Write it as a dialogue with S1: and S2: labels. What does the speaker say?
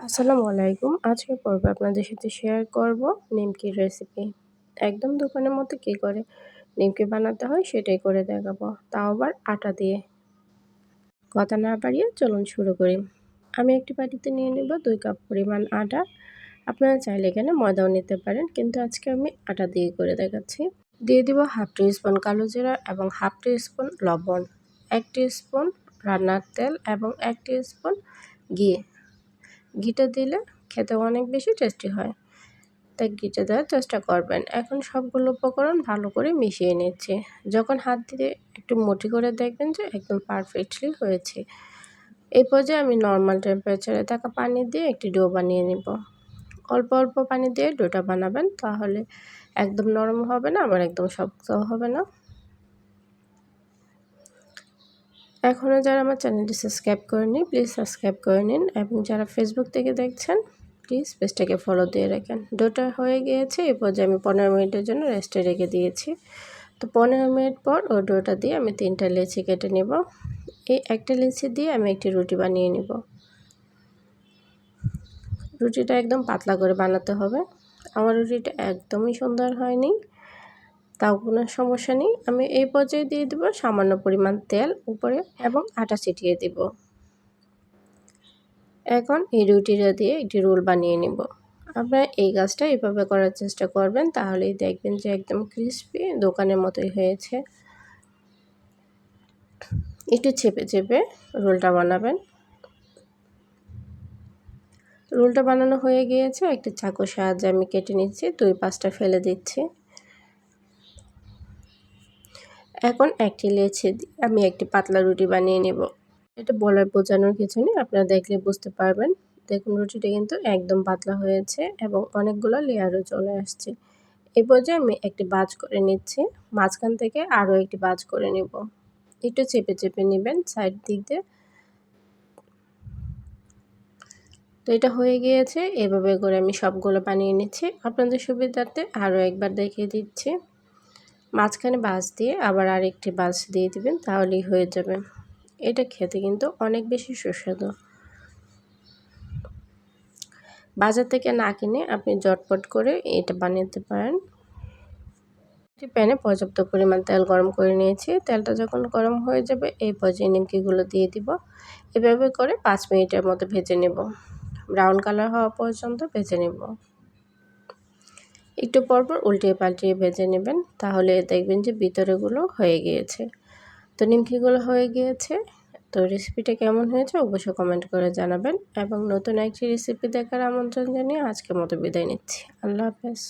S1: আসসালামু আলাইকুম। আজকের পর্বে আপনাদের সাথে শেয়ার করব নিমকির রেসিপি। একদম দোকানের মতো কি করে নিমকি বানাতে হয় সেটাই করে দেখাবো। তাও আবার আটা দিয়ে। কথা না বাড়িয়ে চলুন শুরু করি। আমি একটি বাটিতে নিয়ে নেব ২ কাপ পরিমাণ আটা। আপনারা চাইলে এখানে ময়দাও নিতে পারেন, কিন্তু আজকে আমি আটা দিয়ে করে দেখাচ্ছি। দিয়ে দিব হাফ টি স্পুন কালো জিরা এবং হাফ টি স্পুন লবণ, ১ টি স্পুন রান্নার তেল এবং ১ টি স্পুন ঘি। ঘিটা দিলে খেতে অনেক বেশি টেস্টি হয়, তাই ঘিটা দেওয়ার চেষ্টা করবেন। এখন সবগুলো উপকরণ ভালো করে মিশিয়ে নিচ্ছি। যখন হাত দিয়ে একটু মুঠি করে দেখবেন যে একদম পারফেক্টলি হয়েছে, এই পর্যায়ে আমি নর্মাল টেম্পারেচারে থাকা পানি দিয়ে একটি ডো বানিয়ে নিব। অল্প অল্প পানি দিয়ে ডোটা বানাবেন, তাহলে একদম নরম হবে না, আবার একদম শক্তও হবে না। এখনও যারা আমার চ্যানেলটি সাবস্ক্রাইব করেনি প্লিজ সাবস্ক্রাইব করে নিন, এবং যারা ফেসবুক থেকে দেখছেন প্লিজ পেজটাকে ফলো দিয়ে রাখেন। ডোটা হয়ে গিয়েছে, এই পর্যায়ে আমি 15 মিনিটের জন্য রেস্টে রেখে দিয়েছি। তো 15 মিনিট পর ওই ডোটা দিয়ে আমি 3টা লেচি কেটে নেব। এই একটা লেচি দিয়ে আমি একটি রুটি বানিয়ে নেব। রুটিটা একদম পাতলা করে বানাতে হবে। আমার রুটিটা একদমই সুন্দর হয়নি, তাও কোনো সমস্যা নেই। আমি এই পর্যায়ে দিয়ে দেব সামান্য পরিমাণ তেল উপরে এবং আটা ছিটিয়ে দেব। এখন এই রুটিটা দিয়ে একটি রোল বানিয়ে নেব। আপনারা এই কাজটা এভাবে করার চেষ্টা করবেন, তাহলেই দেখবেন যে একদম ক্রিস্পি দোকানের মতোই হয়েছে। একটু চেপে চেপে রোলটা বানাবেন। রোলটা বানানো হয়ে গিয়েছে, একটা চাকুর সাহায্যে আমি কেটে নিচ্ছি, 2-5টা ফেলে দিচ্ছি। এখন একটি লেচি দিয়ে আমি একটি পাতলা রুটি বানিয়ে নেব। এটা বলার বোঝানোর কিছু নেই, আপনারা দেখলে বুঝতে পারবেন। দেখুন রুটিটা কিন্তু একদম পাতলা হয়েছে এবং অনেকগুলো লেয়ারও চলে আসছে। এই পর্যায়ে আমি একটি ভাঁজ করে নিচ্ছি, মাঝখান থেকে আরও একটি ভাঁজ করে নেব। একটু চেপে চেপে নেবেন সাইড দিক দিয়ে। তো এটা হয়ে গিয়েছে, এভাবে করে আমি সবগুলো বানিয়ে নিচ্ছি। আপনাদের সুবিধার্থে আরও একবার দেখিয়ে দিচ্ছি। মাঝখানে ভাঁজ দিয়ে আবার আরেকটি ভাঁজ দিয়ে দিবেন, তাহলেই হয়ে যাবে। এটা খেতে কিন্তু অনেক বেশি সুস্বাদু। বাজার থেকে না কিনে আপনি ঝটপট করে এটা বানাতে পারেন। একটি প্যানে পর্যাপ্ত পরিমাণ তেল গরম করে নিয়েছি। তেলটা যখন গরম হয়ে যাবে, এই পর্যায়ে নিমকিগুলো দিয়ে দিব। এভাবে করে 5 মিনিটের মতো ভেজে নেব। ব্রাউন কালার হওয়া পর্যন্ত ভেজে নেব। একটু পরপর উল্টিয়ে পাল্টিয়ে ভেজে নেবেন, তাহলে দেখবেন যে ভিতরেগুলো হয়ে গিয়েছে। তো নিমকিগুলো হয়ে গিয়েছে। তো রেসিপিটা কেমন হয়েছে অবশ্যই কমেন্ট করে জানাবেন, এবং নতুন একটি রেসিপি দেখার আমন্ত্রণ জানিয়ে আজকের মতো বিদায় নিচ্ছি। আল্লাহ হাফেজ।